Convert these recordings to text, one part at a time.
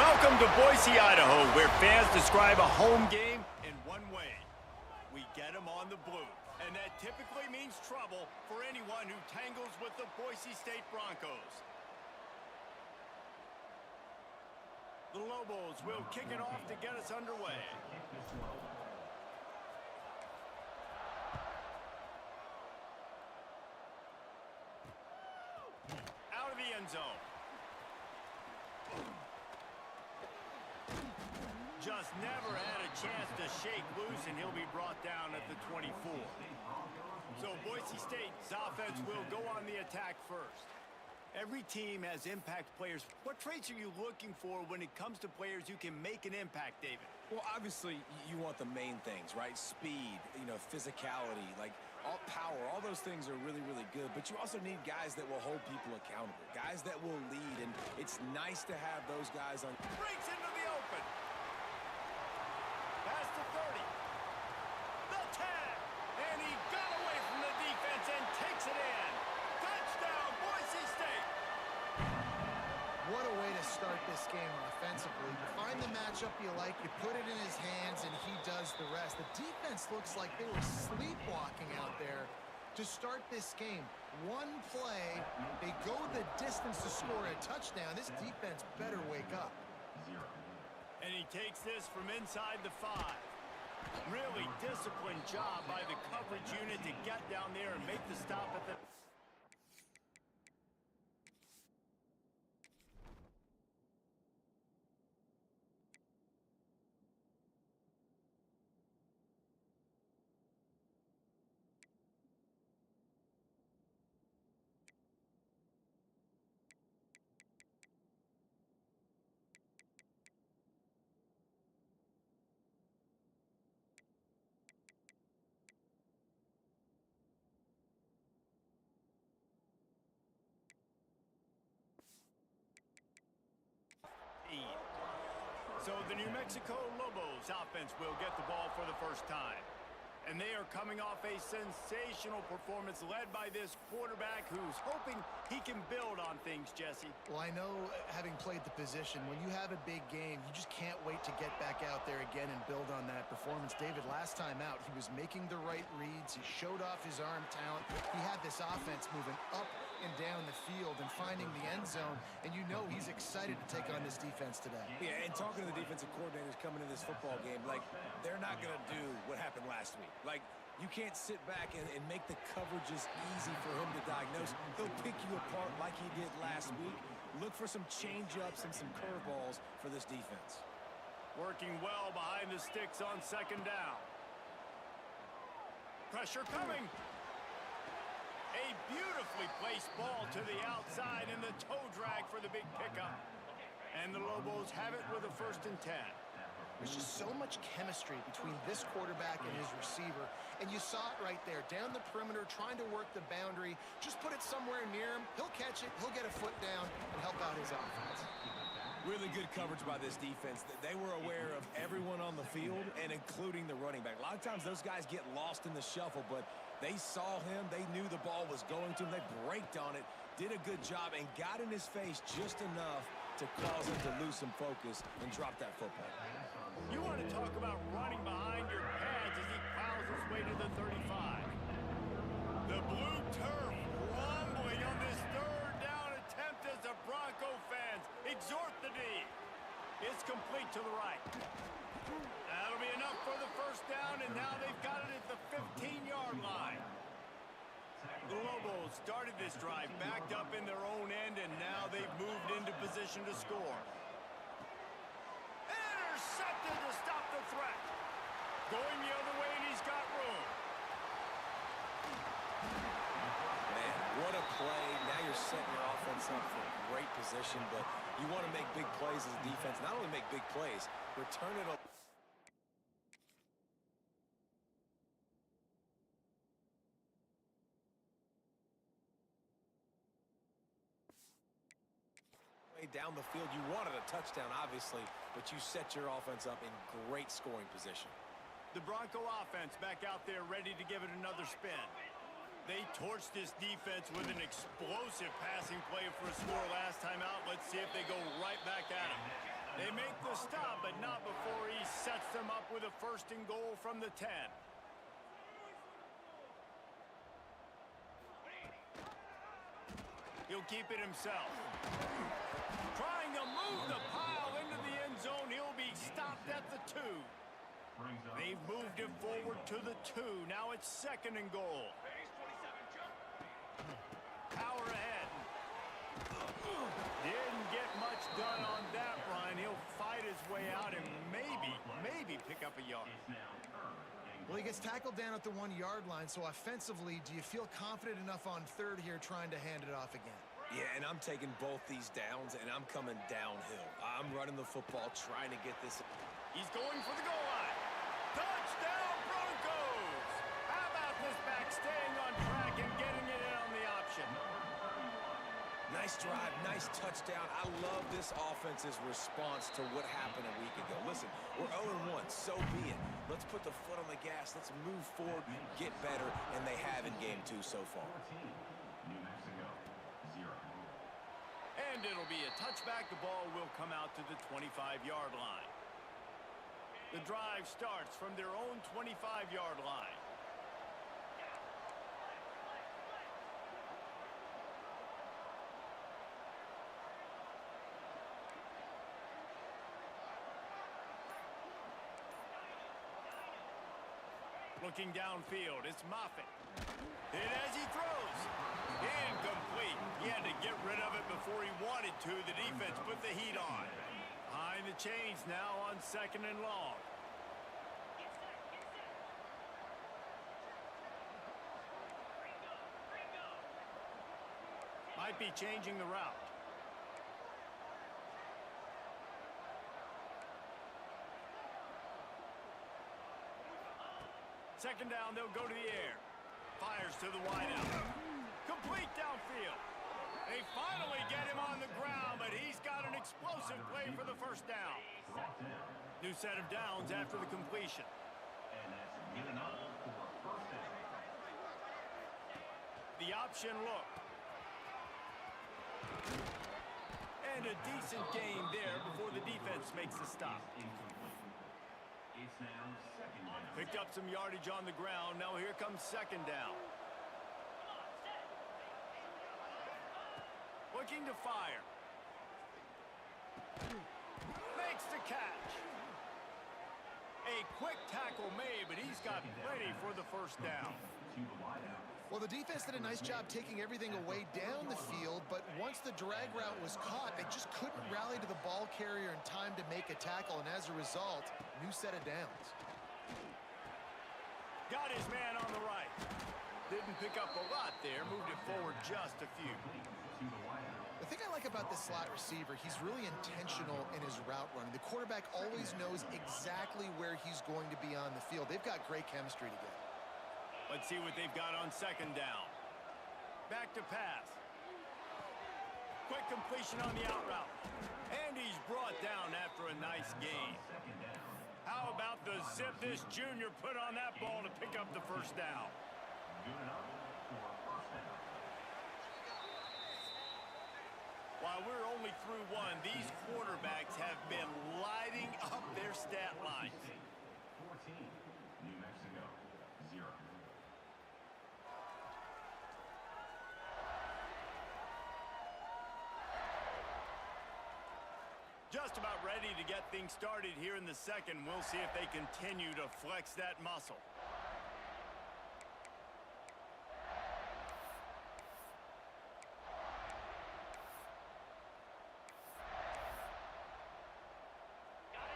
Welcome to Boise, Idaho, where fans describe a home game in one way. We get them on the blue. And that typically means trouble for anyone who tangles with the Boise State Broncos. The Lobos will kick it off to get us underway. Out of the end zone. Just never had a chance to shake loose, and he'll be brought down at the 24. So Boise State's offense will go on the attack first. Every team has impact players. What traits are you looking for when it comes to players who can make an impact, David? Well, obviously, you want the main things, right? Speed, physicality, like all power, all those things are really, really good. But you also need guys that will hold people accountable, guys that will lead. And it's nice to have those guys on. Breaks into the open. Pass to 30. The tag. And he got away from the defense and takes it in. Touchdown, Boise State. What a way to start this game offensively. You find the matchup you like, you put it in his hands, and he does the rest. The defense looks like they were sleepwalking out there to start this game. One play, they go the distance to score a touchdown. This defense better wake up. And he takes this from inside the 5. Really disciplined job by the coverage unit to get down there and make the stop at the... So the New Mexico Lobos offense will get the ball for the first time. And they are coming off a sensational performance led by this quarterback who's hoping he can build on things, Jesse. Well, I know, having played the position, when you have a big game, you just can't wait to get back out there again and build on that performance. David, last time out, he was making the right reads. He showed off his arm talent. He had this offense moving up and down the field and finding the end zone, and you know he's excited to take on this defense today. Yeah, and talking to the defensive coordinators coming into this football game, like, they're not going to do what happened last week. Like, you can't sit back and make the coverages easy for him to diagnose. He'll pick you apart like he did last week. Look for some change-ups and some curveballs for this defense. Working well behind the sticks on second down. Pressure coming. A beautifully placed ball to the outside and the toe drag for the big pickup. And the Lobos have it with a 1st and 10. There's just so much chemistry between this quarterback and his receiver. And you saw it right there, down the perimeter, trying to work the boundary. Just put it somewhere near him. He'll catch it. He'll get a foot down and help out his offense. Really good coverage by this defense. They were aware of everyone on the field, and including the running back. A lot of times those guys get lost in the shuffle, but they saw him. They knew the ball was going to him. They braked on it, did a good job, and got in his face just enough to cause him to lose some focus and drop that football. You want to talk about running behind your pads as he plows his way to the 35. The blue turf rumbling on this 3rd down attempt as the Bronco fans exhort the D. It's complete to the right. That'll be enough for the 1st down, and now they've got it at the 15-yard line. The Lobos started this drive backed up in their own end, and now they've moved into position to score. Intercepted to stop the threat. Going the other way, and he's got room. Man, what a play. Now you're setting your offense up for great position, but you want to make big plays as a defense. Not only make big plays, return it up. Down the field, you wanted a touchdown, obviously, but you set your offense up in great scoring position. The Bronco offense back out there ready to give it another spin. They torched this defense with an explosive passing play for a score last time out. Let's see if they go right back at him. They make the stop, but not before he sets them up with a 1st and goal from the 10. He'll keep it himself. Trying to move the pile into the end zone. He'll be stopped at the 2. They've moved him forward to the 2. Now it's 2nd and goal. Power ahead. Didn't get much done on that run. He'll fight his way out and maybe pick up a yard. Well, he gets tackled down at the 1-yard line, so offensively, do you feel confident enough on 3rd here trying to hand it off again? Yeah, and I'm taking both these downs, and I'm coming downhill. I'm running the football, trying to get this. He's going for the goal line. Touchdown, Broncos! How about this back staying on track and getting it in on the option? Nice drive, nice touchdown. I love this offense's response to what happened a week ago. Listen, we're 0-1, so be it. Let's put the foot on the gas. Let's move forward, get better, and they have in game 2 so far. And it'll be a touchback. The ball will come out to the 25-yard line. The drive starts from their own 25-yard line. Looking downfield, it's Moffitt. And as he throws, incomplete. He had to get rid of it before he wanted to. The defense put the heat on. Behind the chains now on 2nd and long. Might be changing the route. Second down, they'll go to the air. Fires to the wideout. Complete downfield. They finally get him on the ground, but he's got an explosive play for the 1st down. New set of downs after the completion. The option look. And a decent game there before the defense makes the stop. Picked up some yardage on the ground. Now here comes 2nd down. Looking to fire. Makes the catch. A quick tackle made, but he's got plenty for the 1st down. Well, the defense did a nice job taking everything away down the field, but once the drag route was caught, they just couldn't rally to the ball carrier in time to make a tackle, and as a result, new set of downs. Got his man on the right. Didn't pick up a lot there, moved it forward just a few. The thing I like about this slot receiver, he's really intentional in his route running. The quarterback always knows exactly where he's going to be on the field. They've got great chemistry together. Let's see what they've got on 2nd down. Back to pass. Quick completion on the out route. And he's brought down after a nice gain. How about the zip this junior put on that ball to pick up the 1st down? While we're only through 1, these quarterbacks have been lighting up their stat lines. 14, New Mexico, 0. Just about ready to get things started here in the 2nd. We'll see if they continue to flex that muscle.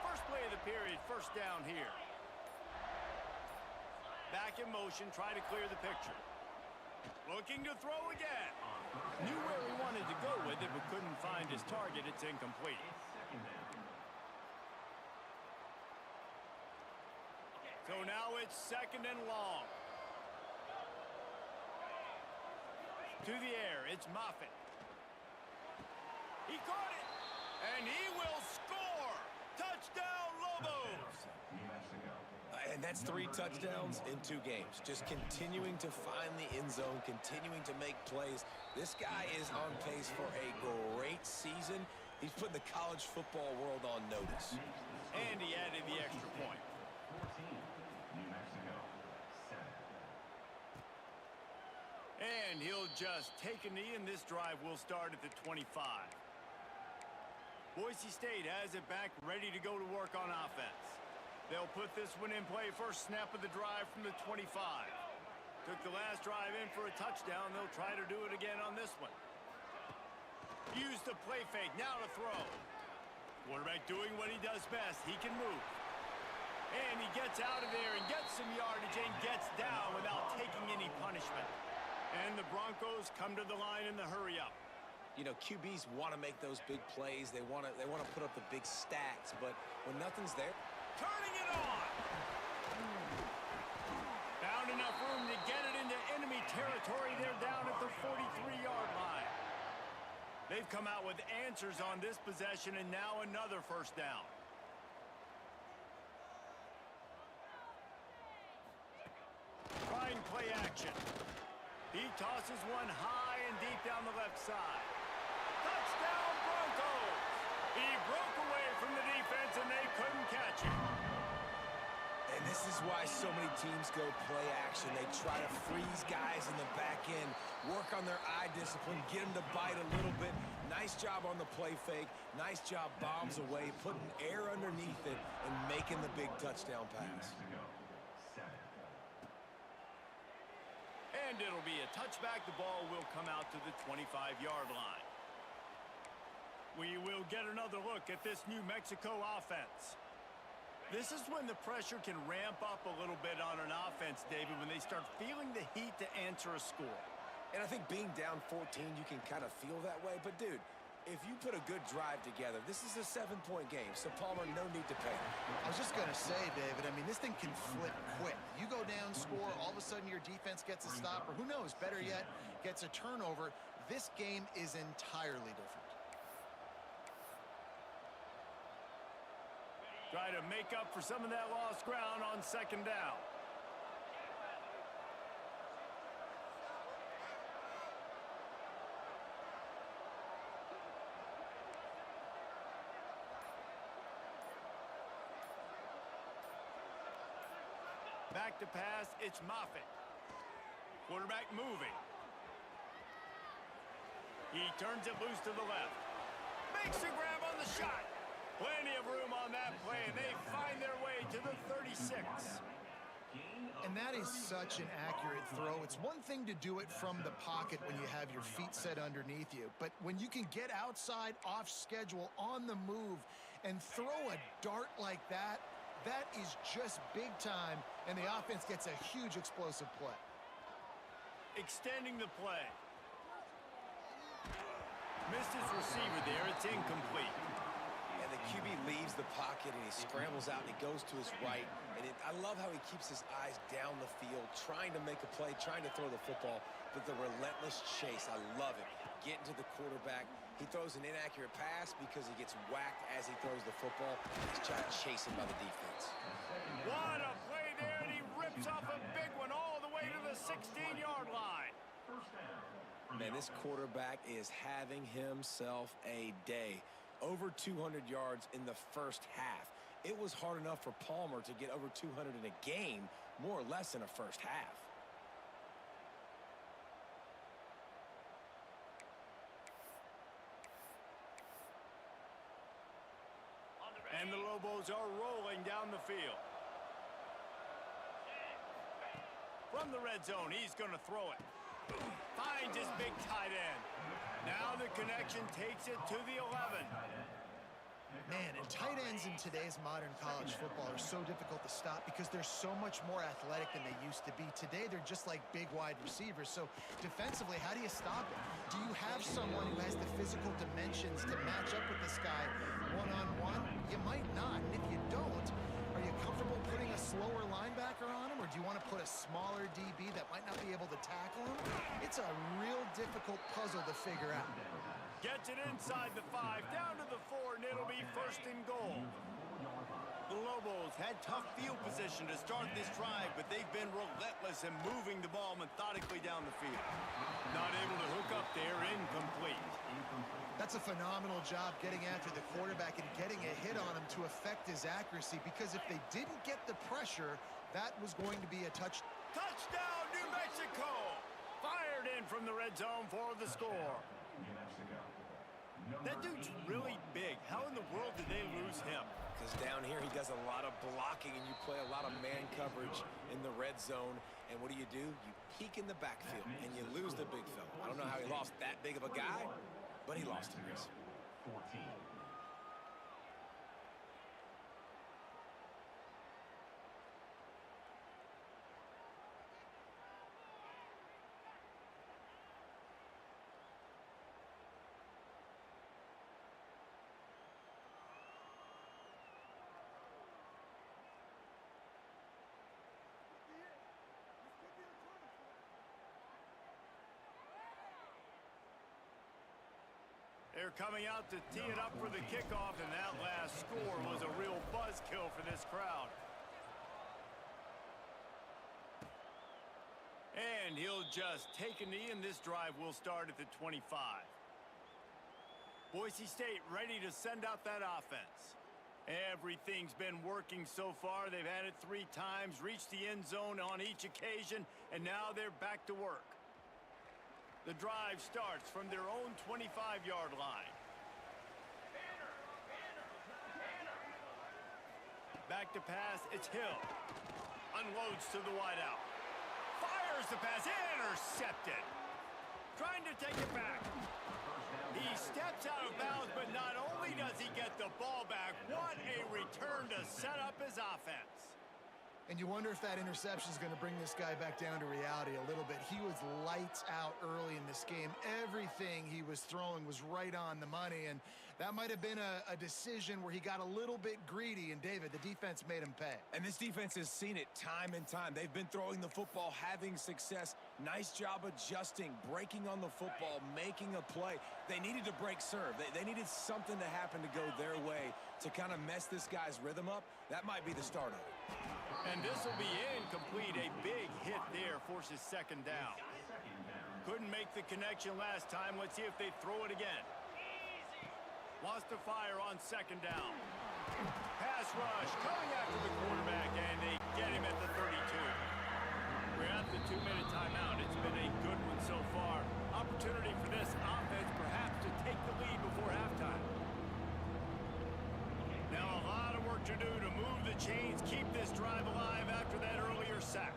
First play of the period, 1st down here. Back in motion, try to clear the picture. Looking to throw again. Knew where he wanted to go with it, but couldn't find his target. It's incomplete. So now it's 2nd and long. To the air, it's Moffitt. He caught it, and he will score. Touchdown, Lobos. And that's 3 touchdowns in 2 games. Just continuing to find the end zone, continuing to make plays. This guy is on pace for a great season, He's putting the college football world on notice. And he added the extra point. 14, New Mexico, 7. And he'll just take a knee, and this drive will start at the 25. Boise State has it back, ready to go to work on offense. They'll put this one in play first snap of the drive from the 25. Took the last drive in for a touchdown. They'll try to do it again on this one. Use the play fake, now to throw. Quarterback doing what he does best. He can move. And he gets out of there and gets some yardage and gets down without taking any punishment. And the Broncos come to the line in the hurry-up. You know, QBs want to make those big plays. They want to put up the big stats, but when nothing's there, Turning it on. Found enough room to get it into enemy territory. They're down at the 43-yard line. They've come out with answers on this possession, and now another first down. Trying play action. He tosses one high and deep down the left side. Touchdown, Broncos! He broke away from the defense, and they couldn't catch him. and this is why so many teams go play action. They try to freeze guys in the back end, work on their eye discipline, get them to bite a little bit. Nice job on the play fake. Nice job bombs away, putting air underneath it, and making the big touchdown pass. And it'll be a touchback. The ball will come out to the 25-yard line. We will get another look at this New Mexico offense. This is when the pressure can ramp up a little bit on an offense, David, when they start feeling the heat to answer a score. And I think being down 14, you can kind of feel that way. But, dude, if you put a good drive together, this is a 7-point game. So, Palmer, no need to panic. I was just going to say, David, I mean, this thing can flip quick. You go down, score, all of a sudden your defense gets a stop, or who knows, better yet, gets a turnover. This game is entirely different. Try to make up for some of that lost ground on second down. Back to pass, it's Moffitt. Quarterback moving. He turns it loose to the left. Makes a grab on the shot. Plenty of room on that play, and they find their way to the 36. And that is such an accurate throw. It's one thing to do it from the pocket when you have your feet set underneath you, but when you can get outside, off schedule, on the move, and throw a dart like that, that is just big time, and the offense gets a huge explosive play. Extending the play. Missed his receiver there. It's incomplete. And the QB leaves the pocket, and he scrambles out, and he goes to his right. And I love how he keeps his eyes down the field, trying to make a play, trying to throw the football, but the relentless chase, I love it. Getting to the quarterback. He throws an inaccurate pass because he gets whacked as he throws the football. He's trying to chase him by the defense. What a play there, and he rips off a big one all the way to the 16-yard line. Man, this quarterback is having himself a day. Over 200 yards in the first half. It was hard enough for Palmer to get over 200 in a game, more or less in a first half. And the Lobos are rolling down the field. From the red zone, he's going to throw it. Finds his big tight end. Now the connection takes it to the 11. Man, and tight ends in today's modern college football are so difficult to stop because they're so much more athletic than they used to be. Today, they're just like big wide receivers. So defensively, how do you stop it? Do you have someone who has the physical dimensions to match up with this guy one-on-one? You might not. And if you don't, are you comfortable putting a slower linebacker on him, or do you want to put a smaller DB that might not be able to tackle him? It's a real difficult puzzle to figure out. Gets it inside the 5, down to the 4, and it'll be first and goal. The Lobos had tough field position to start this drive, but they've been relentless in moving the ball methodically down the field. Not able to hook up there, incomplete. That's a phenomenal job getting after the quarterback and getting a hit on him to affect his accuracy, because if they didn't get the pressure, that was going to be a touchdown. Touchdown, New Mexico! Fired in from the red zone for the score. New Mexico. That dude's really big. How in the world did they lose him? Because down here he does a lot of blocking, and you play a lot of man coverage in the red zone. And what do? You peek in the backfield, and you lose the big fella. I don't know how he lost that big of a guy, but he lost him. 14. They're coming out to tee it up for the kickoff, and that last score was a real buzzkill for this crowd. And he'll just take a knee, and this drive will start at the 25. Boise State ready to send out that offense. Everything's been working so far. They've had it 3 times, reached the end zone on each occasion, and now they're back to work. The drive starts from their own 25-yard line. Back to pass, it's Hill. Unloads to the wideout. Fires the pass, intercepted. Trying to take it back. He steps out of bounds, but not only does he get the ball back, what a return to set up his offense. And you wonder if that interception is going to bring this guy back down to reality a little bit. He was lights out early in this game. Everything he was throwing was right on the money, and that might have been a decision where he got a little bit greedy, and David, the defense made him pay. And this defense has seen it time and time. They've been throwing the football, having success. Nice job adjusting, breaking on the football, making a play. They needed to break serve. They needed something to happen to go their way to kind of mess this guy's rhythm up. That might be the start of it. And this will be incomplete. A big hit there forces second down. Couldn't make the connection last time. Let's see if they throw it again. Lost to fire on second down. Pass rush coming after the quarterback, and they get him at the 32. We're at the 2-minute timeout. It's been a good one so far. Opportunity for this offense perhaps to take the lead before halftime. Now a lot of work to do to move the chains, keep this drive alive after that earlier sack.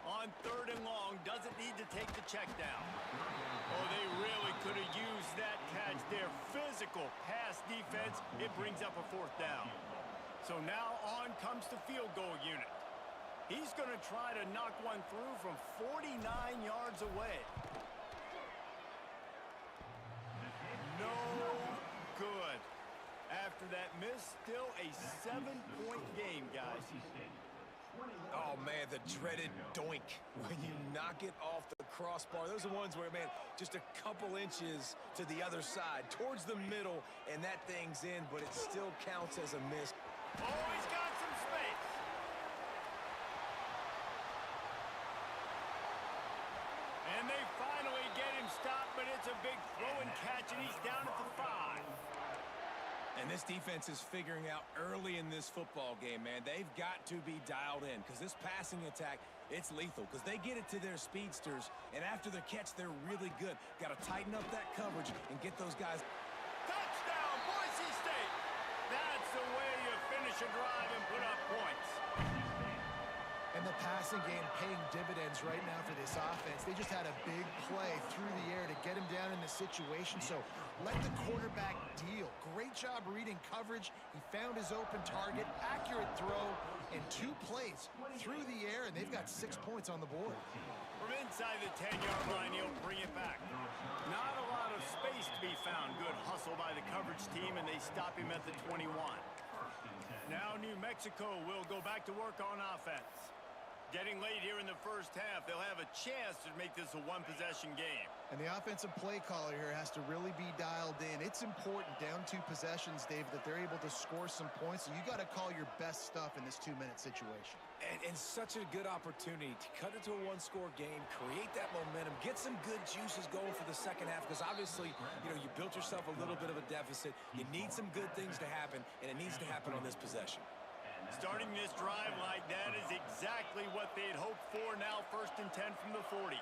On 3rd and long, doesn't need to take the check down. Oh, they really could have used that catch there. Physical pass defense, it brings up a 4th down. So now on comes the field goal unit. He's going to try to knock one through from 49 yards away. No good. After that miss, still a 7-point game, guys. Oh, man, the dreaded doink when you knock it off the crossbar. Those are ones where, man, just a couple inches to the other side, towards the middle, and that thing's in, but it still counts as a miss. Oh, he's got some space. And they finally get him stopped, but it's a big throw and catch, and he's down at the 5. And this defense is figuring out early in this football game, man, they've got to be dialed in, because this passing attack, it's lethal, because they get it to their speedsters, and after the catch, they're really good. Got to tighten up that coverage and get those guys. Touchdown, Boise State! That's the way you finish a drive and put up points. And the passing game paying dividends right now for this offense. They just had a big play through the air to get him down in the situation. So let the quarterback deal. Great job reading coverage. He found his open target, accurate throw, and 2 plays through the air, and they've got 6 points on the board. From inside the 10-yard line, he'll bring it back. Not a lot of space to be found. Good hustle by the coverage team, and they stop him at the 21. Now New Mexico will go back to work on offense. Getting late here in the first half, they'll have a chance to make this a one-possession game. And the offensive play caller here has to really be dialed in. It's important down 2 possessions, David, that they're able to score some points. So you got to call your best stuff in this 2-minute situation. And such a good opportunity to cut it to a one-score game, create that momentum, get some good juices going for the second half, because obviously, you built yourself a little bit of a deficit. You need some good things to happen, and it needs to happen on this possession. Starting this drive like that is exactly what they had hoped for. Now 1st and 10 from the 40.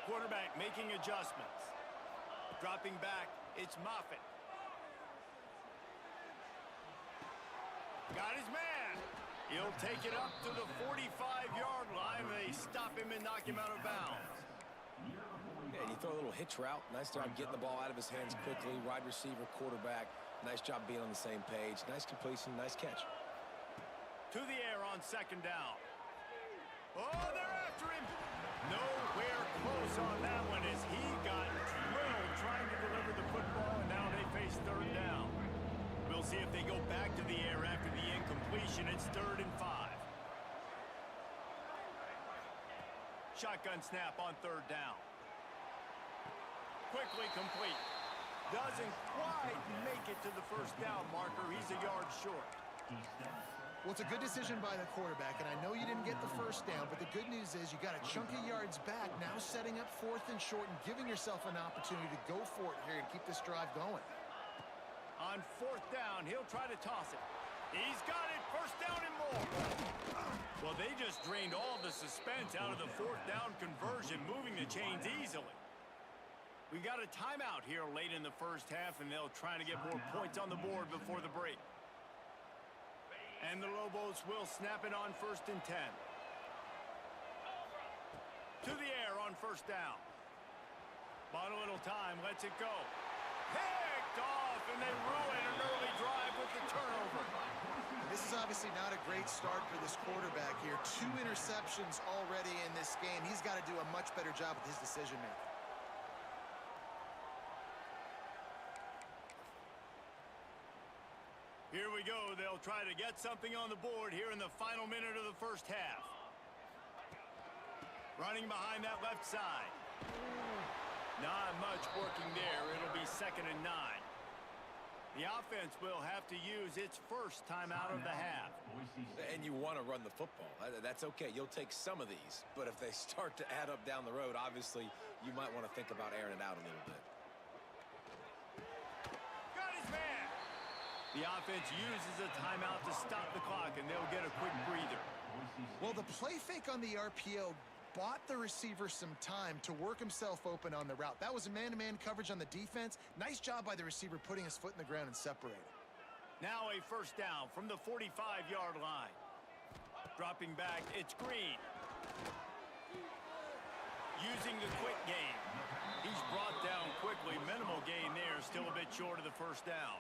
Quarterback making adjustments. Dropping back, it's Moffitt. Got his man. He'll take it up to the 45-yard line. They stop him and knock him out of bounds. Yeah, you throw a little hitch route. Nice job getting the ball out of his hands quickly. Wide receiver, quarterback. Nice job being on the same page. Nice completion, nice catch. To the air on 2nd down. Oh, they're after him. Nowhere close on that one as he got drilled trying to deliver the football, and now they face 3rd down. We'll see if they go back to the air after the incompletion. It's 3rd and 5. Shotgun snap on 3rd down. Quickly complete. Doesn't quite make it to the 1st down marker. He's a yard short. Well, it's a good decision by the quarterback, and I know you didn't get the 1st down, but the good news is you got a chunk of yards back, now setting up 4th and short and giving yourself an opportunity to go for it here and keep this drive going. On 4th down, he'll try to toss it. He's got it. 1st down and more. Well, they just drained all the suspense out of the 4th down conversion, moving the chains easily. We got a timeout here late in the first half, and they'll try to get more points on the board before the break. And the Lobos will snap it on 1st and 10. To the air on 1st down. Bought a little time, lets it go. Picked off, and they ruin an early drive with the turnover. This is obviously not a great start for this quarterback here. 2 interceptions already in this game. He's got to do a much better job with his decision-making. Here we go. They'll try to get something on the board here in the final minute of the first half. Running behind that left side. Not much working there. It'll be 2nd and 9. The offense will have to use its first timeout of the half. And you want to run the football. That's okay. You'll take some of these. But if they start to add up down the road, obviously, you might want to think about airing it out a little bit. The offense uses a timeout to stop the clock, and they'll get a quick breather. Well, the play fake on the RPO bought the receiver some time to work himself open on the route. That was a man-to-man coverage on the defense. Nice job by the receiver putting his foot in the ground and separating. Now a 1st down from the 45-yard line. Dropping back, it's Green. Using the quick game. He's brought down quickly. Minimal gain there, still a bit short of the 1st down.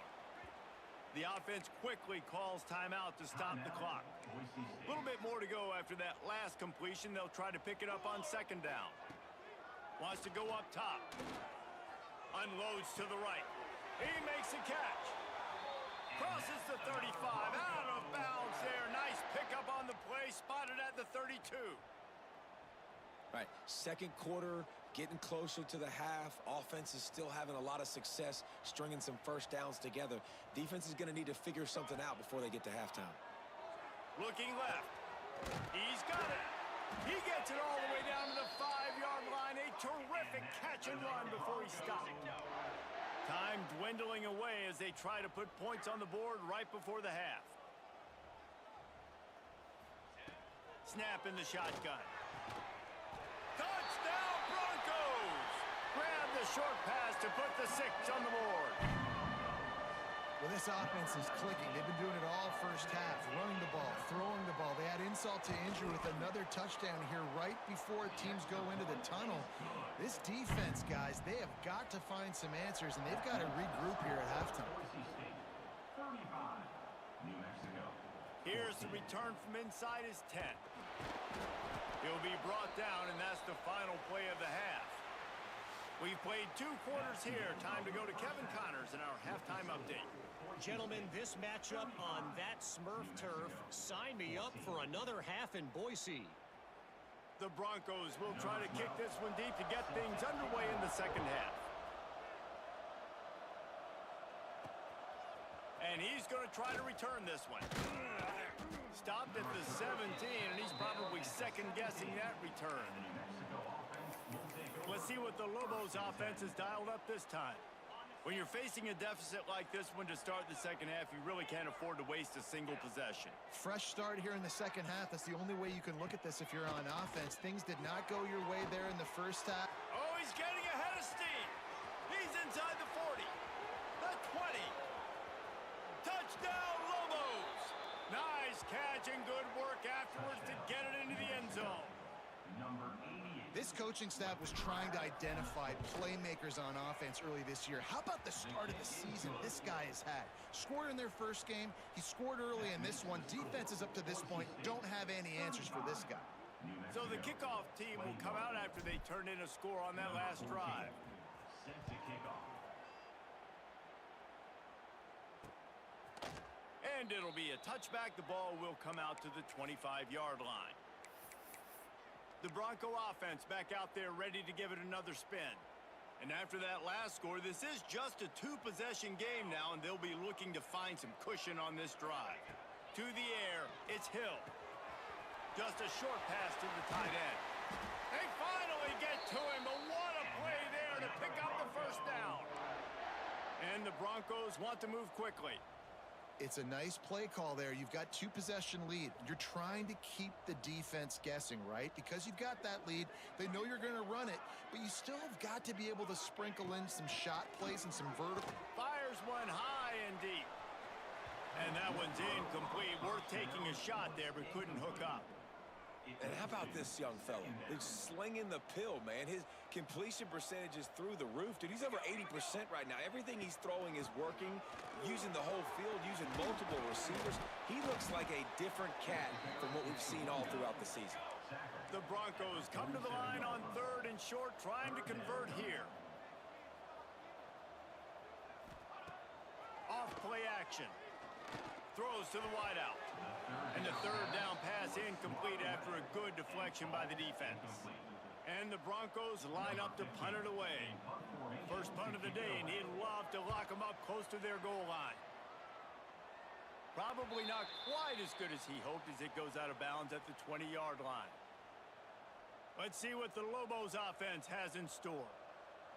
The offense quickly calls timeout to stop the clock. A little bit more to go after that last completion. They'll try to pick it up on 2nd down. Wants to go up top. Unloads to the right. He makes a catch. Crosses the 35. Out of bounds there. Nice pickup on the play. Spotted at the 32. All right, 2nd quarter, getting closer to the half. Offense is still having a lot of success stringing some 1st downs together. Defense is going to need to figure something out before they get to halftime. Looking left. He's got it. He gets it all the way down to the 5-yard line. A terrific catch and run before he stopped. Time dwindling away as they try to put points on the board right before the half. Snap in the shotgun. Touchdown Broncos! Grab the short pass to put the 6 on the board. Well, this offense is clicking. They've been doing it all first half, running the ball, throwing the ball. They had insult to injury with another touchdown here right before teams go into the tunnel. This defense, guys, they have got to find some answers, and they've got to regroup here at halftime. Here's the return from inside his 10. He'll be brought down, and that's the final play of the half. We've played 2 quarters here. Time to go to Kevin Connors in our halftime update. Gentlemen, this matchup on that Smurf turf, sign me up for another half in Boise. The Broncos will try to kick this one deep to get things underway in the second half. And he's going to try to return this one. Stopped at the 17, and he's probably second-guessing that return. Let's see what the Lobos offense has dialed up this time. When you're facing a deficit like this one to start the second half, you really can't afford to waste a single possession. Fresh start here in the second half. That's the only way you can look at this if you're on offense. Things did not go your way there in the first half. Oh, he's getting ahead of steam. He's inside the 40, the 20. Touchdown, Lobos. Nice catch and good work afterwards to get it into the end zone. Number 88. This coaching staff was trying to identify playmakers on offense early this year. How about the start of the season this guy has had? Scored in their first game. He scored early in this one. Defenses up to this point don't have any answers for this guy. So the kickoff team will come out after they turn in a score on that last drive. Set to kick off. And it'll be a touchback. The ball will come out to the 25-yard line. The Bronco offense back out there ready to give it another spin. And after that last score, this is just a two-possession game now, and they'll be looking to find some cushion on this drive. To the air, it's Hill. Just a short pass to the tight end. They finally get to him, but what a play there to pick up the first down. And the Broncos want to move quickly. It's a nice play call there. You've got two-possession lead. You're trying to keep the defense guessing, right? Because you've got that lead. They know you're going to run it, but you still have got to be able to sprinkle in some shot plays and some vertical. Fires one high and deep. And that one's incomplete. Worth taking a shot there, but couldn't hook up. And how about this young fella? He's slinging the pill, man. His completion percentage is through the roof. Dude, he's over 80% right now. Everything he's throwing is working, using the whole field, using multiple receivers. He looks like a different cat from what we've seen all throughout the season. The Broncos come to the line on 3rd and short, trying to convert here. Off play action. Throws to the wideout. And the 3rd down pass incomplete after a good deflection by the defense. And the Broncos line up to punt it away. First punt of the day, and he'd love to lock them up close to their goal line. Probably not quite as good as he hoped as it goes out of bounds at the 20-yard line. Let's see what the Lobos offense has in store.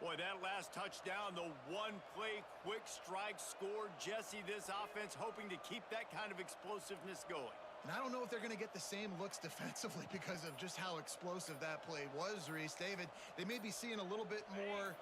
Boy, that last touchdown, the one-play quick strike score. Jesse, this offense hoping to keep that kind of explosiveness going. And I don't know if they're going to get the same looks defensively because of just how explosive that play was, Reese. David, they may be seeing a little bit more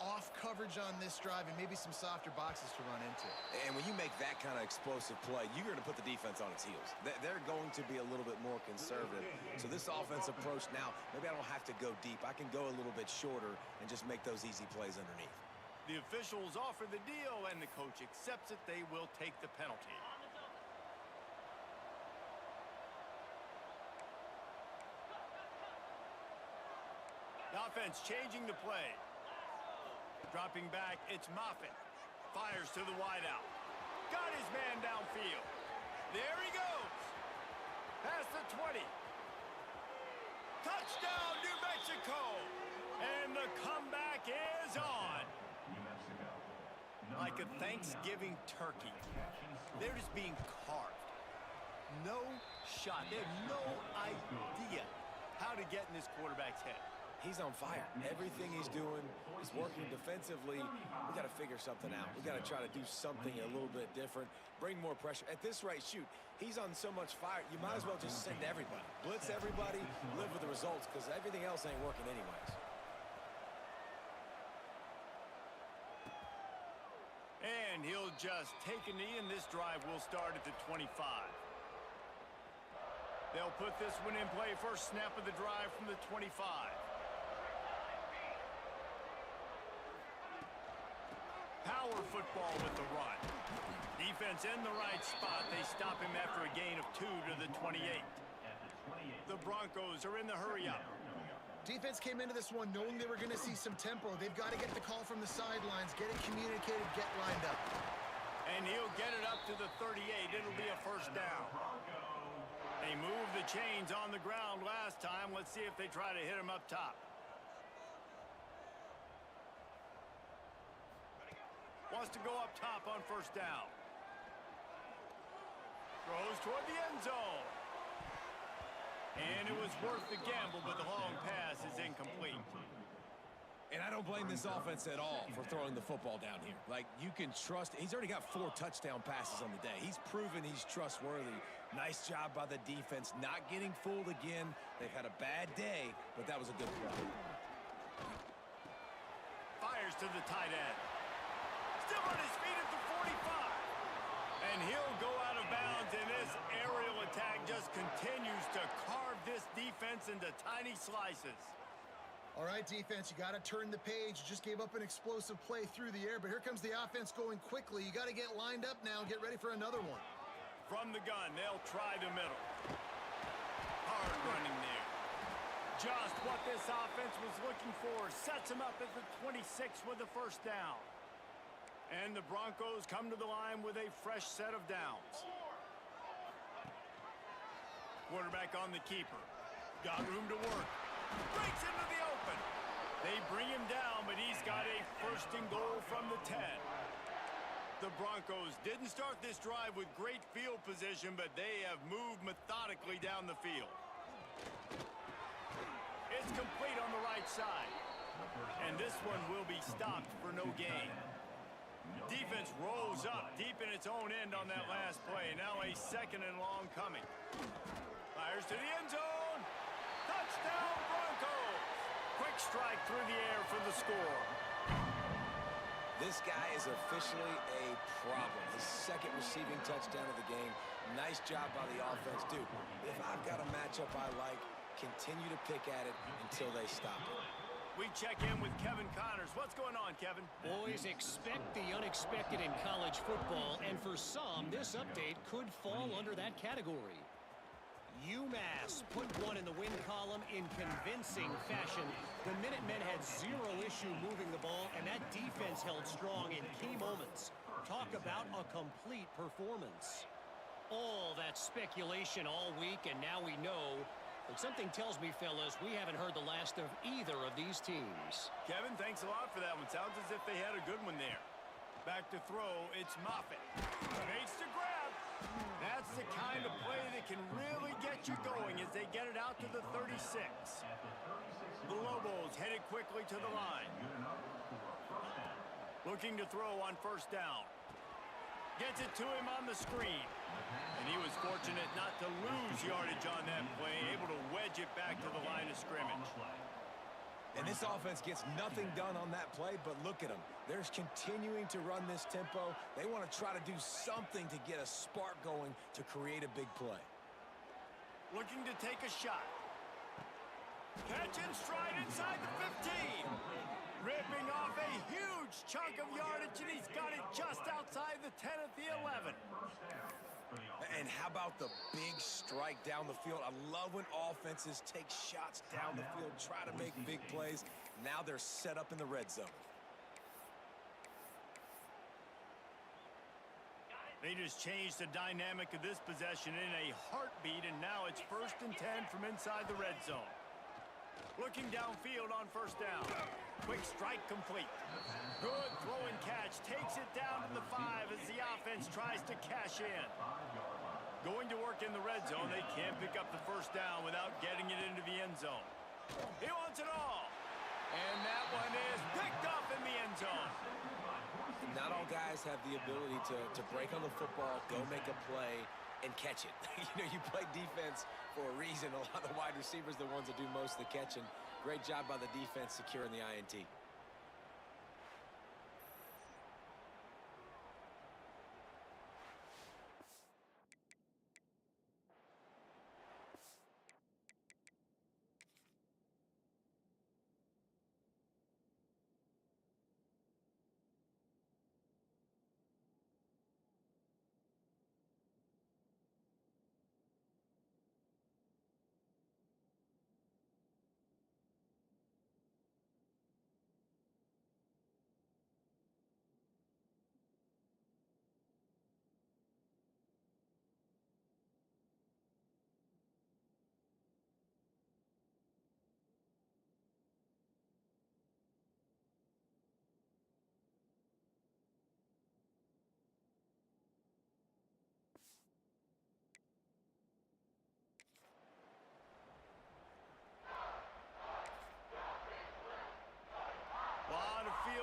off coverage on this drive and maybe some softer boxes to run into. And when you make that kind of explosive play, you're going to put the defense on its heels. They're going to be a little bit more conservative. So this offense approach now, maybe I don't have to go deep. I can go a little bit shorter and just make those easy plays underneath. The officials offer the deal, and the coach accepts it. They will take the penalty. The offense changing the play. Dropping back, it's Moffitt. Fires to the wideout. Got his man downfield. There he goes. Past the 20. Touchdown, New Mexico. And the comeback is on. New Mexico. Like a Thanksgiving turkey. They're just being carved. No shot. They have no idea how to get in this quarterback's head. He's on fire. Everything he's doing is working defensively. We got to figure something out. We got to try to do something a little bit different, bring more pressure. At this rate, shoot, he's on so much fire, you might as well just send everybody. Blitz everybody, live with the results, because everything else ain't working anyways. And he'll just take a knee, and this drive will start at the 25. They'll put this one in play. First snap of the drive from the 25. Power football with the run. Defense in the right spot. They stop him after a gain of 2 to the 28. The Broncos are in the hurry-up. Defense came into this one knowing they were going to see some tempo. They've got to get the call from the sidelines, get it communicated, get lined up. And he'll get it up to the 38. It'll be a first down. They moved the chains on the ground last time. Let's see if they try to hit him up top. Wants to go up top on first down. Throws toward the end zone. And it was worth the gamble, but the long pass is incomplete. And I don't blame this offense at all for throwing the football down here. Like, you can trust. He's already got 4 touchdown passes on the day. He's proven he's trustworthy. Nice job by the defense, not getting fooled again. They've had a bad day, but that was a good play. Fires to the tight end. Still on his feet at the 45. And he'll go out of bounds, and this aerial attack just continues to carve this defense into tiny slices. All right, defense, you got to turn the page. You just gave up an explosive play through the air, but here comes the offense going quickly. You got to get lined up now and get ready for another one. From the gun, they'll try the middle. Hard running there. Just what this offense was looking for. Sets him up at the 26 with the first down. And the Broncos come to the line with a fresh set of downs. Quarterback on the keeper. Got room to work. Breaks into the open. They bring him down, but he's got a first and goal from the 10. The Broncos didn't start this drive with great field position, but they have moved methodically down the field. It's complete on the right side. And this one will be stopped for no gain. Defense rolls up deep in its own end on that last play. Now a second and long coming. Fires to the end zone. Touchdown, Broncos! Quick strike through the air for the score. This guy is officially a problem. His second receiving touchdown of the game. Nice job by the offense. Dude, if I've got a matchup I like, continue to pick at it until they stop it. We check in with Kevin Connors. What's going on, Kevin? Boys, expect the unexpected in college football, and for some, this update could fall under that category. UMass put one in the win column in convincing fashion. The Minutemen had zero issue moving the ball, and that defense held strong in key moments. Talk about a complete performance. All that speculation all week, and now we know. But something tells me, fellas, we haven't heard the last of either of these teams. Kevin, thanks a lot for that one. Sounds as if they had a good one there. Back to throw, it's Moffitt. Makes the grab. That's the kind of play that can really get you going as they get it out to the 36. The Lobos headed quickly to the line. Looking to throw on first down. Gets it to him on the screen. And he was fortunate not to lose yardage on that play, able to wedge it back to the line of scrimmage. And this offense gets nothing done on that play, but look at them. They're continuing to run this tempo. They want to try to do something to get a spark going to create a big play. Looking to take a shot. Catch in stride inside the 15. Ripping off a huge chunk of yardage, and he's got it just outside the 10 at the 11. And how about the big strike down the field? I love when offenses take shots down the field, try to make big plays. Now they're set up in the red zone. They just changed the dynamic of this possession in a heartbeat, and now it's 1st and 10 from inside the red zone. Looking downfield on first down. Quick strike complete. Good throw and catch. Takes it down to the 5 as the offense tries to cash in. Going to work in the red zone. They can't pick up the first down without getting it into the end zone. He wants it all. And that one is picked up in the end zone. Not all guys have the ability to break on the football, go make a play, and catch it. You play defense for a reason. A lot of the wide receivers are the ones that do most of the catching. Great job by the defense securing the INT.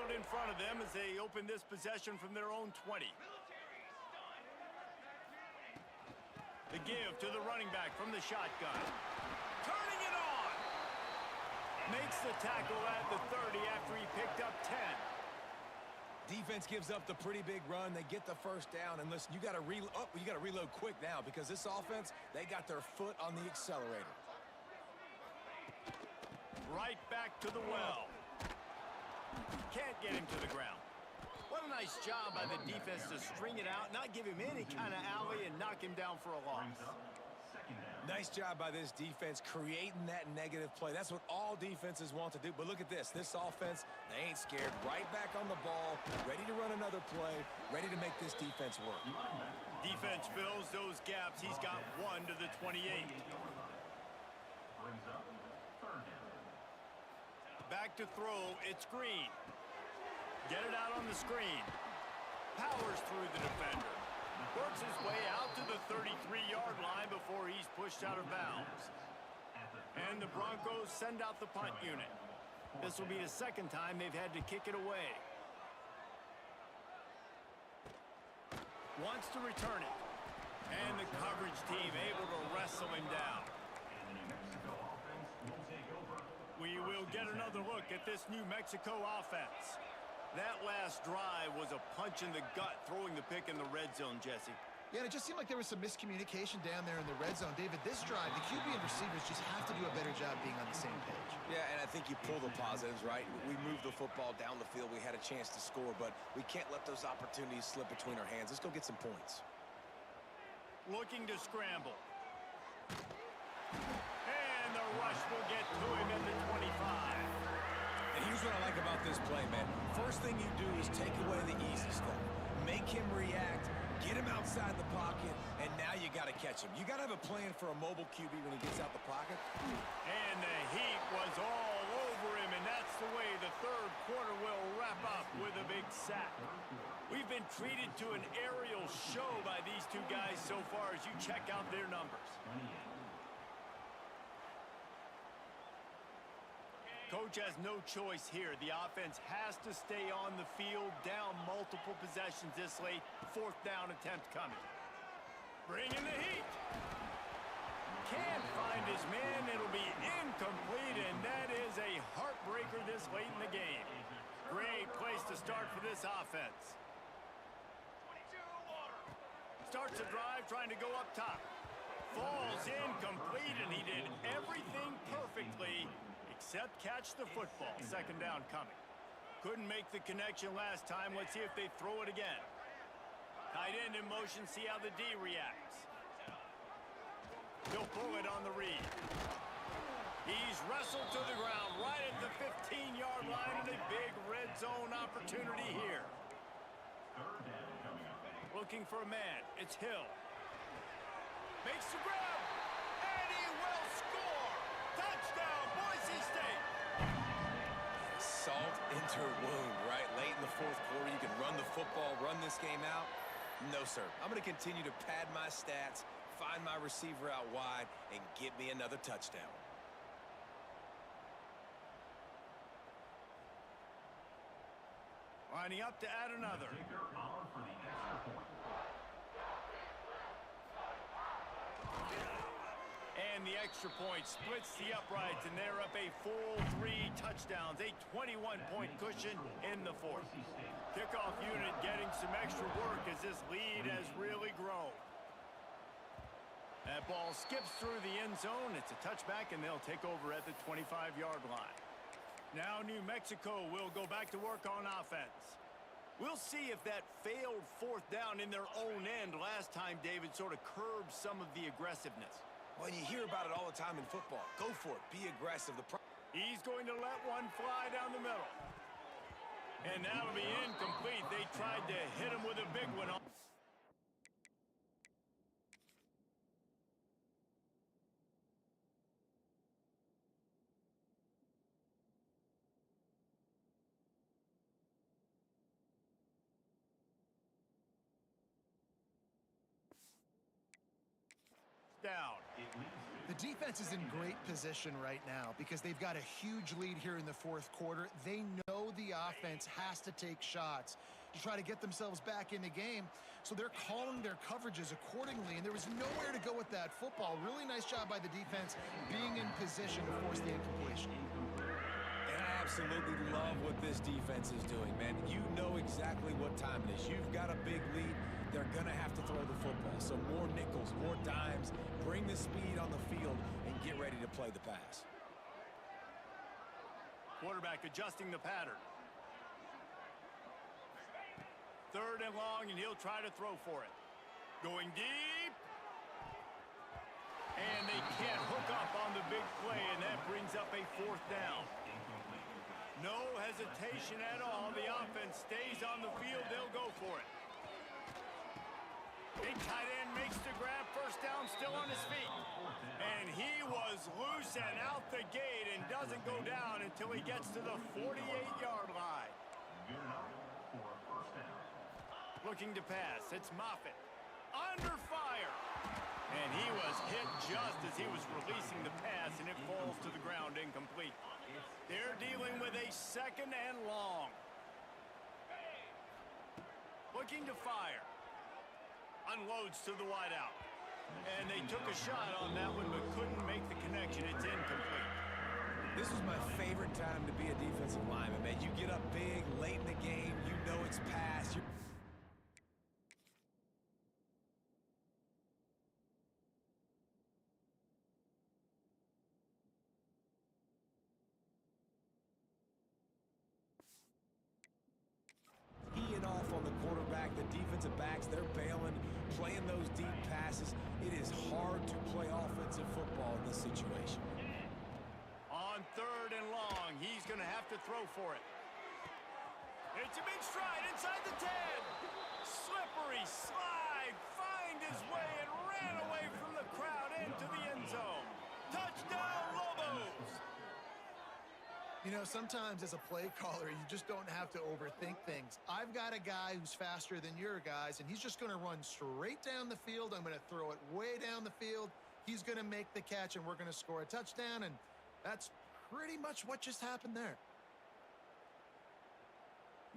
out in front of them as they open this possession from their own 20. The give to the running back from the shotgun. Turning it on! Makes the tackle at the 30 after he picked up 10. Defense gives up the pretty big run. They get the first down. And listen, you got to reload quick now because this offense, they got their foot on the accelerator. Right back to the well. Can't get him to the ground. What a nice job by the defense to string it out, not give him any kind of alley, and knock him down for a loss. Nice job by this defense creating that negative play. That's what all defenses want to do. But look at this. This offense, they ain't scared. Right back on the ball, ready to run another play, ready to make this defense work. Defense fills those gaps. He's got 1 to the 28. Back to throw. It's Green. Get it out on the screen. Powers through the defender. Works his way out to the 33-yard line before he's pushed out of bounds. And the Broncos send out the punt unit. This will be the second time they've had to kick it away. Wants to return it. And the coverage team able to wrestle him down. We will get another look at this New Mexico offense. That last drive was a punch in the gut, throwing the pick in the red zone, Jesse. Yeah, and it just seemed like there was some miscommunication down there in the red zone. David, this drive, the QB and receivers just have to do a better job being on the same page. Yeah, and I think you pull the positives, right? We moved the football down the field. We had a chance to score, but we can't let those opportunities slip between our hands. Let's go get some points. Looking to scramble. And the rush will get to him at the 25. And here's what I like about this play, man. First thing you do is take away the easy stuff. Make him react, get him outside the pocket, and now you got to catch him. You got to have a plan for a mobile QB when he gets out the pocket. And the heat was all over him, and that's the way the third quarter will wrap up with a big sack. We've been treated to an aerial show by these two guys so far as you check out their numbers. Coach has no choice here. The offense has to stay on the field, down multiple possessions this late. 4th down attempt coming. Bringing the heat. Can't find his man. It'll be incomplete, and that is a heartbreaker this late in the game. Great place to start for this offense. Starts a drive trying to go up top. Falls incomplete, and he did everything perfectly except catch the football. 2nd down coming. Couldn't make the connection last time. Let's see if they throw it again. Tight end in motion. See how the D reacts. He'll pull it on the read. He's wrestled to the ground right at the 15-yard line, and a big red zone opportunity here. Looking for a man. It's Hill. Makes the grab. And he will score. Touchdown, Boise State. Salt into a wound, right? Late in the 4th quarter, you can run the football, run this game out. No, sir. I'm going to continue to pad my stats, find my receiver out wide, and get me another touchdown. Lining up to add another. And the extra point splits the uprights, and they're up a full 3 touchdowns, a 21-point cushion in the 4th. Kickoff unit getting some extra work as this lead has really grown. That ball skips through the end zone. It's a touchback, and they'll take over at the 25-yard line. Now New Mexico will go back to work on offense. We'll see if that failed 4th down in their own end last time, David, sort of curbed some of the aggressiveness. Well, you hear about it all the time in football. Go for it. Be aggressive. He's going to let one fly down the middle. And that'll be incomplete. They tried to hit him with a big one. Down. The defense is in great position right now because they've got a huge lead here in the fourth quarter. They know the offense has to take shots to try to get themselves back in the game, so they're calling their coverages accordingly, and there was nowhere to go with that football. Really nice job by the defense being in position to force the incompletion. And I absolutely love what this defense is doing, man. You know exactly what time it is. You've got a big lead. They're going to have to throw the football. So more nickels, more dimes, bring the speed on the field, and get ready to play the pass. Quarterback adjusting the pattern. Third and long, and he'll try to throw for it. Going deep. And they can't hook up on the big play, and that brings up a fourth down. No hesitation at all. The offense stays on the field. They'll go for it. Big tight end makes the grab. First down, still on his feet. And he was loose and out the gate and doesn't go down until he gets to the 48-yard line. Good enough for a first down. Looking to pass. It's Moffitt. Under fire. And he was hit just as he was releasing the pass, and it falls to the ground incomplete. They're dealing with a second and long. Looking to fire. Unloads to the wideout. And they took a shot on that one but couldn't make the connection. It's incomplete. This is my favorite time to be a defensive lineman, man. You get up big, late in the game, you know it's past. Off on the quarterback, the defensive backs, they're bailing, playing those deep passes. It is hard to play offensive football in this situation. On third and long, he's going to have to throw for it. It's a big stride inside the 10. Slippery slide, find his way and ran away from the crowd into the end zone. Touchdown, Lobos! You know, sometimes as a play caller, you just don't have to overthink things. I've got a guy who's faster than your guys, and he's just going to run straight down the field. I'm going to throw it way down the field. He's going to make the catch, and we're going to score a touchdown, and that's pretty much what just happened there.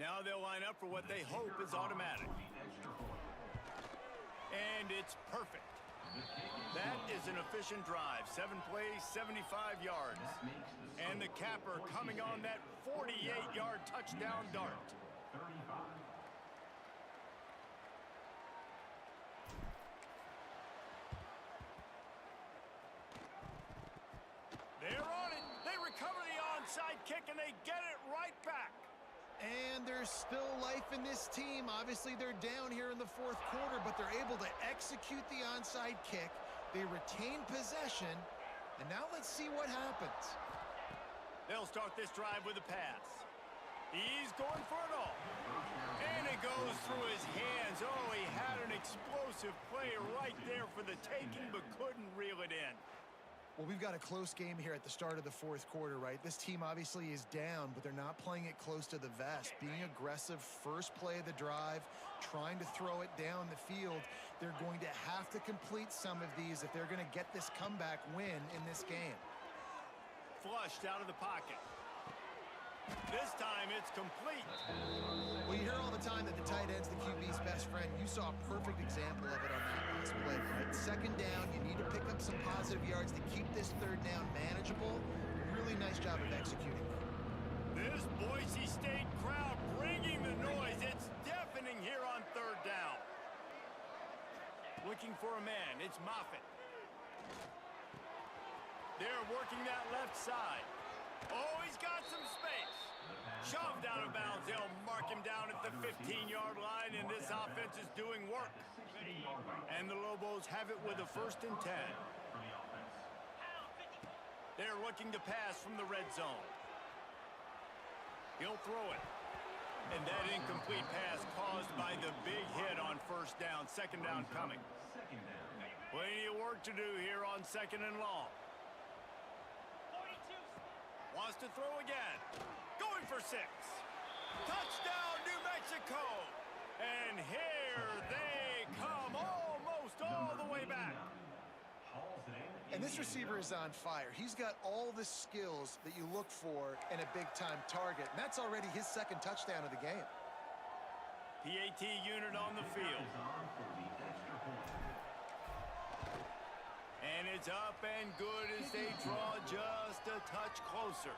Now they'll line up for what they hope is automatic. And it's perfect. That is an efficient drive. 7 plays, 75 yards. And the capper coming on that 48-yard touchdown dart. 35. They're on it. They recover the onside kick, and they get it right back. And there's still life in this team. Obviously, they're down here in the fourth quarter, but they're able to execute the onside kick. They retain possession. And now let's see what happens. They'll start this drive with a pass. He's going for it all. And it goes through his hands. Oh, he had an explosive play right there for the taking, but couldn't reel it in. Well, we've got a close game here at the start of the fourth quarter, right? This team obviously is down, but they're not playing it close to the vest. Being aggressive, first play of the drive, trying to throw it down the field. They're going to have to complete some of these if they're going to get this comeback win in this game. Flushed out of the pocket. This time it's complete. Well, you hear all the time that the tight end's the QB's best friend. You saw a perfect example of it on that last play, right? Second down, you need to pick up some positive yards to keep this third down manageable. Really nice job of executing. This Boise State crowd bringing the noise. It's deafening here on third down. Looking for a man. It's Moffitt. They're working that left side. Oh, he's got some space. Shoved out of bounds. They'll mark him down at the 15-yard line, and this offense is doing work. And the Lobos have it with a 1st and 10. They're looking to pass from the red zone. He'll throw it. And that incomplete pass caused by the big hit on first down. Second down coming. Plenty of work to do here on second and long. Wants to throw again. Going for 6. Touchdown, New Mexico. And here they come almost all the way back. Hauls it in And this receiver is on fire. He's got all the skills that you look for in a big-time target. And that's already his second touchdown of the game. PAT unit on the field. And it's up and good as they draw just a touch closer.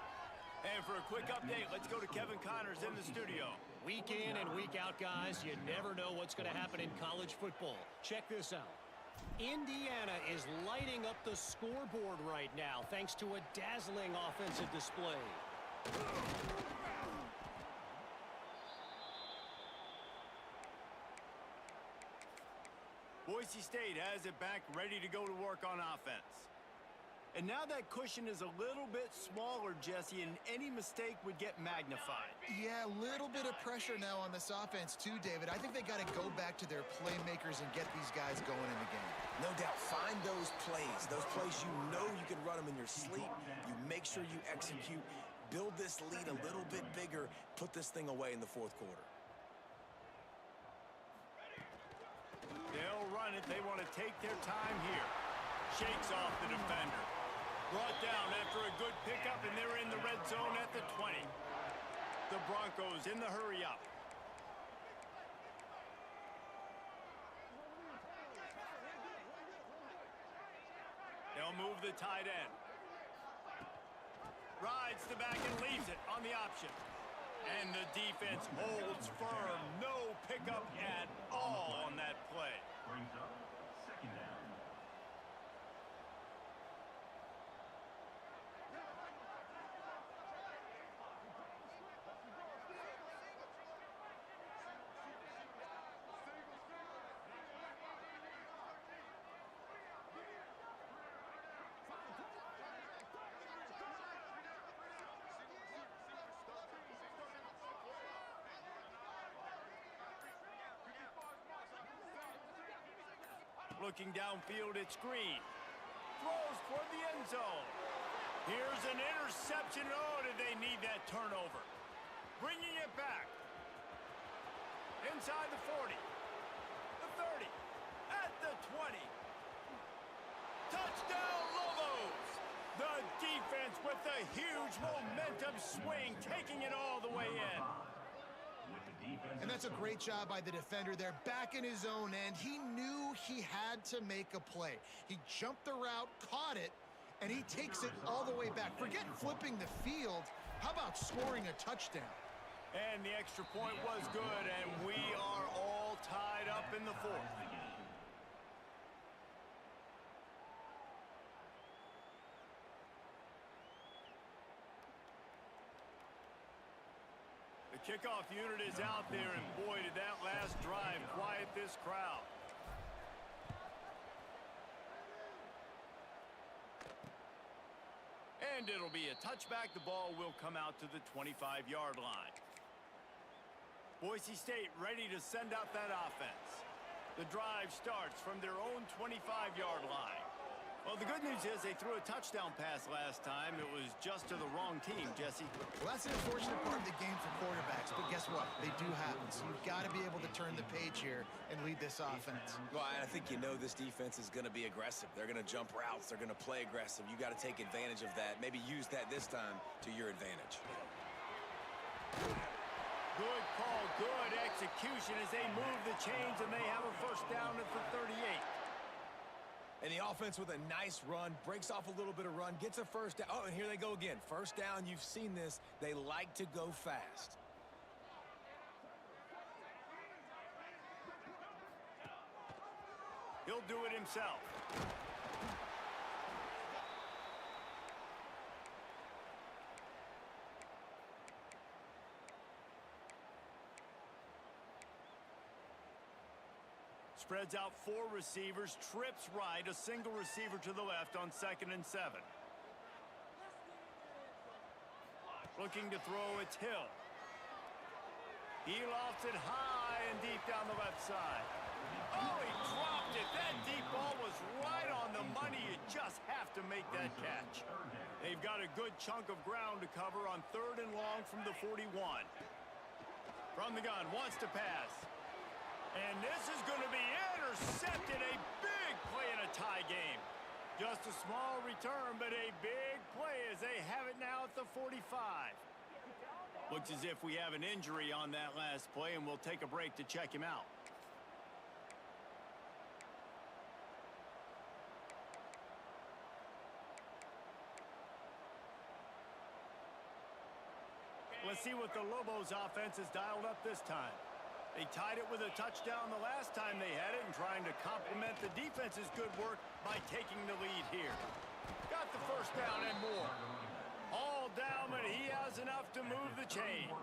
And for a quick update, let's go to Kevin Connors in the studio. Week in and week out, guys, you never know what's going to happen in college football. Check this out. Indiana is lighting up the scoreboard right now thanks to a dazzling offensive display. Boise State has it back, ready to go to work on offense. And now that cushion is a little bit smaller, Jesse, and any mistake would get magnified. Yeah, a little bit of pressure now on this offense too, David. I think they got to go back to their playmakers and get these guys going in the game. No doubt, find those plays you know you can run them in your sleep. You make sure you execute, build this lead a little bit bigger, put this thing away in the fourth quarter. They'll run it. They want to take their time here. Shakes off the defender. Brought down after a good pickup, and they're in the red zone at the 20. The Broncos in the hurry up. They'll move the tight end. Rides the back and leaves it on the option. And the defense holds firm. No pickup at all on that play. Brings up second down. Looking downfield, it's Green. Throws toward the end zone. Here's an interception. Oh, did they need that turnover? Bringing it back. Inside the 40. The 30. At the 20. Touchdown, Lobos! The defense with the huge momentum swing, taking it all the way in. And that's a great job by the defender there, back in his own end. He knew he had to make a play. He jumped the route, caught it, and he takes it all the way back. Forget flipping the field. How about scoring a touchdown? And the extra point was good, and we are all tied up in the fourth. The kickoff unit is out there, and boy, did that last drive quiet this crowd. And it'll be a touchback. The ball will come out to the 25-yard line. Boise State ready to send out that offense. The drive starts from their own 25-yard line. Well, the good news is they threw a touchdown pass last time. It was just to the wrong team, Jesse. Well, that's an unfortunate part of the game for quarterbacks, but guess what? They do happen. So you've got to be able to turn the page here and lead this offense. Well, I think you know this defense is going to be aggressive. They're going to jump routes. They're going to play aggressive. You got to take advantage of that. Maybe use that this time to your advantage. Good call, good execution as they move the chains, and they have a first down at the 38. And the offense with a nice run, breaks off a little bit of run, gets a first down. Oh, and here they go again. First down, you've seen this. They like to go fast. He'll do it himself. Spreads out four receivers, trips right, a single receiver to the left on 2nd and 7. Looking to throw, it's Hill. He lofts it high and deep down the left side. Oh, he dropped it. That deep ball was right on the money. You just have to make that catch. They've got a good chunk of ground to cover on 3rd and long from the 41. From the gun, wants to pass. And this is going to be intercepted. A big play in a tie game. Just a small return, but a big play as they have it now at the 45. Looks as if we have an injury on that last play, and we'll take a break to check him out. Let's see what the Lobos offense has dialed up this time. They tied it with a touchdown the last time they had it and trying to complement the defense's good work by taking the lead here. Got the first down and more. All down, but he has enough to move the chains.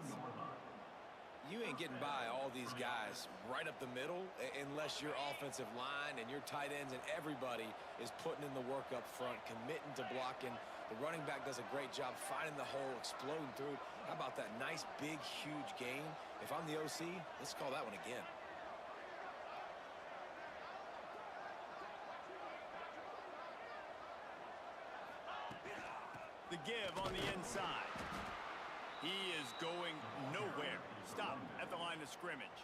You ain't getting by all these guys right up the middle unless your offensive line and your tight ends and everybody is putting in the work up front, committing to blocking. The running back does a great job finding the hole, exploding through. How about that nice, big, huge gain? If I'm the OC, let's call that one again. The give on the inside. He is going nowhere. Stop at the line of scrimmage.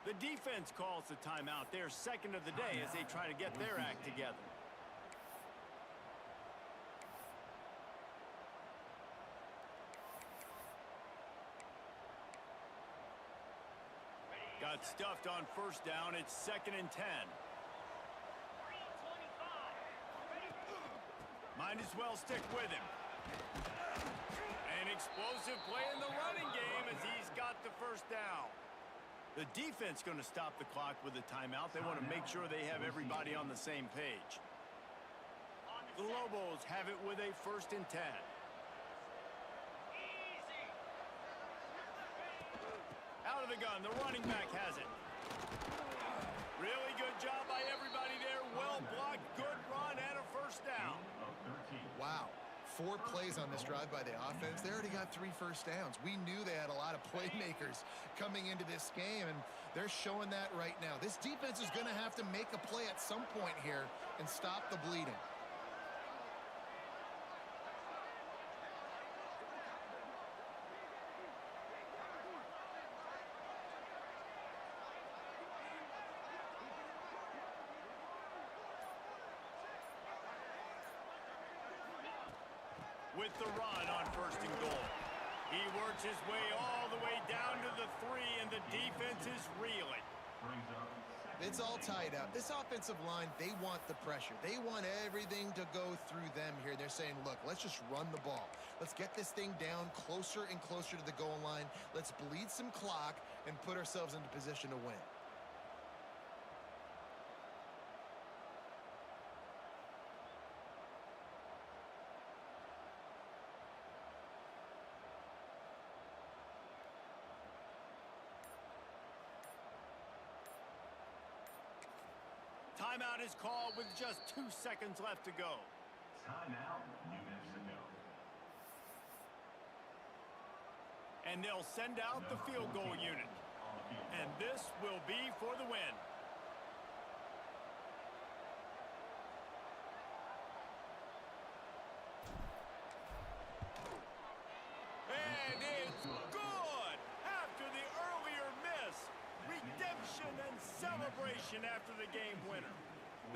The defense calls the timeout. Their second of the day as they try to get their act together. Got stuffed on first down. It's 2nd and 10. Might as well stick with him. An explosive play in the running game as he's got the first down. The defense going to stop the clock with a timeout. They want to make sure they have everybody on the same page. The Lobos have it with a 1st and 10. Out of the gun, the running back has it. Really good job by everybody there. Well blocked, good run, and a first down. Wow. 4 plays on this drive by the offense. They already got 3 first downs. We knew they had a lot of playmakers coming into this game, and they're showing that right now. This defense is going to have to make a play at some point here and stop the bleeding. With the run on 1st and goal. He works his way all the way down to the 3, and the defense is reeling. It's all tied up. This offensive line, they want the pressure. They want everything to go through them here. They're saying, look, let's just run the ball. Let's get this thing down closer and closer to the goal line. Let's bleed some clock and put ourselves into position to win. Timeout is called with just 2 seconds left to go. Timeout, New Mexico. And they'll send out the field goal unit. And this will be for the win. And it's good! After the earlier miss, redemption and celebration after the game winner.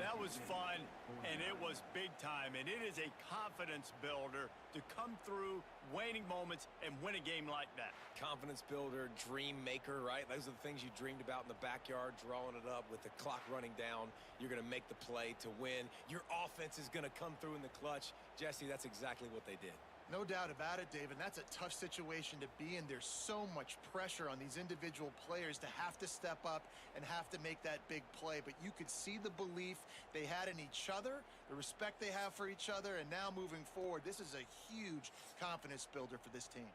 That was fun, and it was big time, and it is a confidence builder to come through waning moments and win a game like that. Confidence builder, dream maker, right? Those are the things you dreamed about in the backyard, drawing it up with the clock running down. You're going to make the play to win. Your offense is going to come through in the clutch. Jesse, that's exactly what they did. No doubt about it, David. That's a tough situation to be in. There's so much pressure on these individual players to have to step up and have to make that big play. But you could see the belief they had in each other, the respect they have for each other, and now moving forward, this is a huge confidence builder for this team.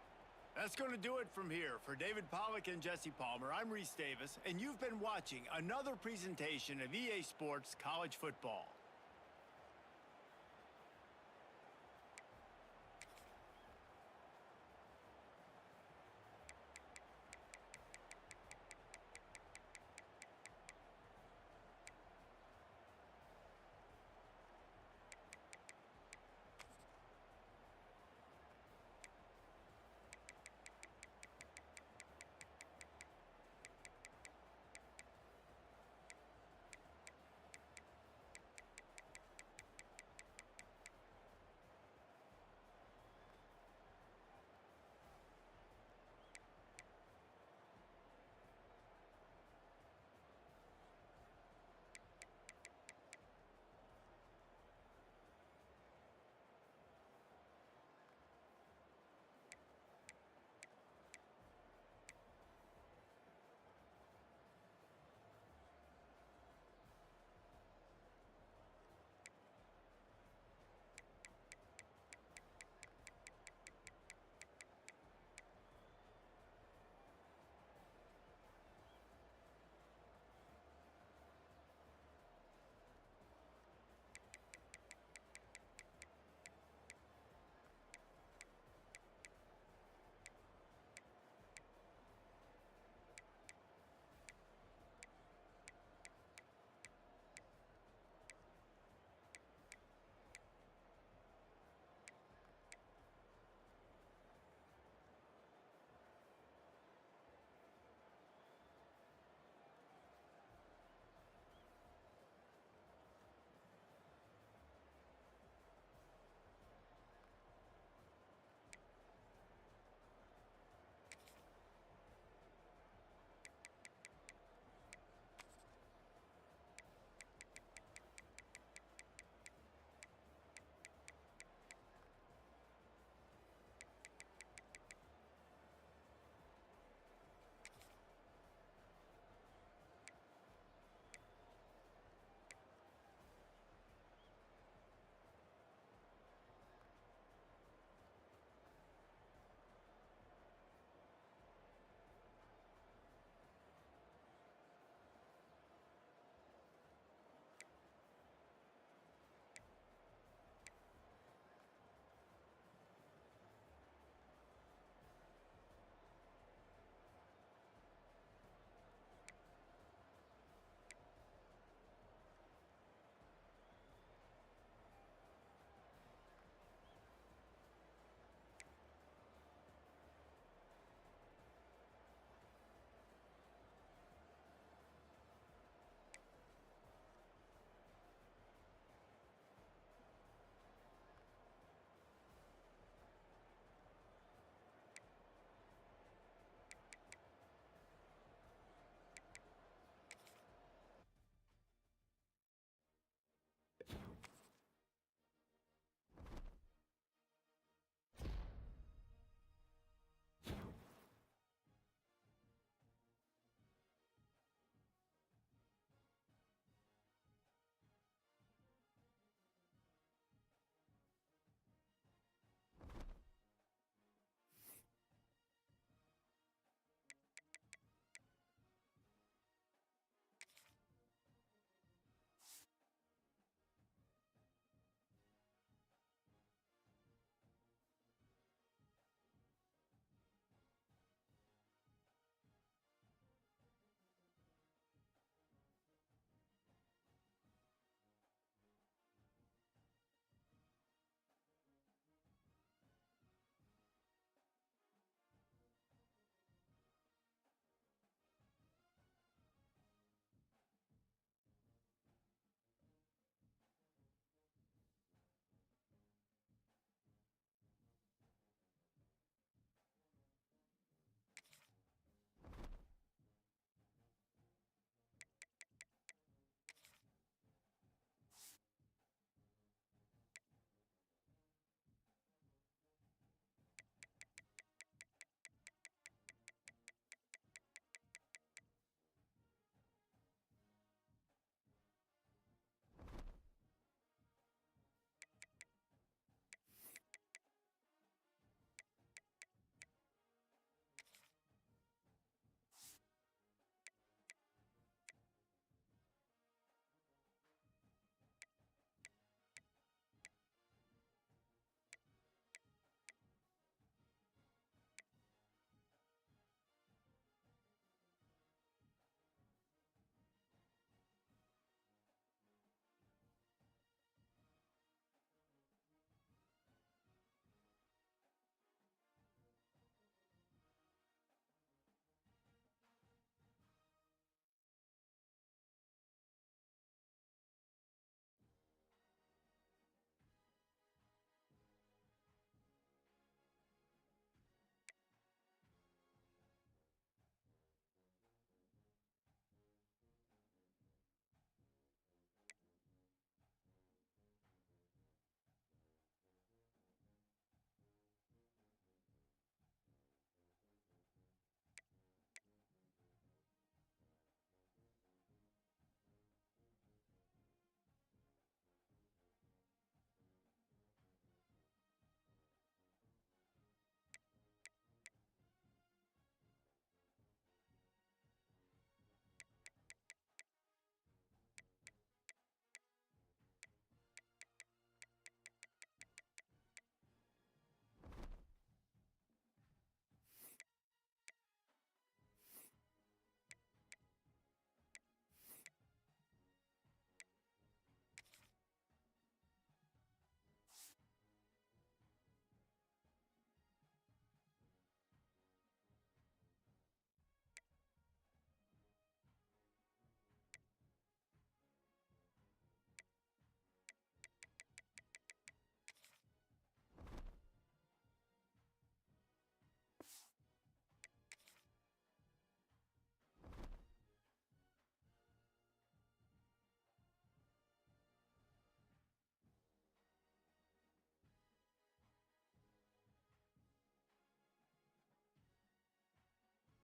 That's going to do it from here. For David Pollack and Jesse Palmer, I'm Reese Davis, and you've been watching another presentation of EA Sports College Football.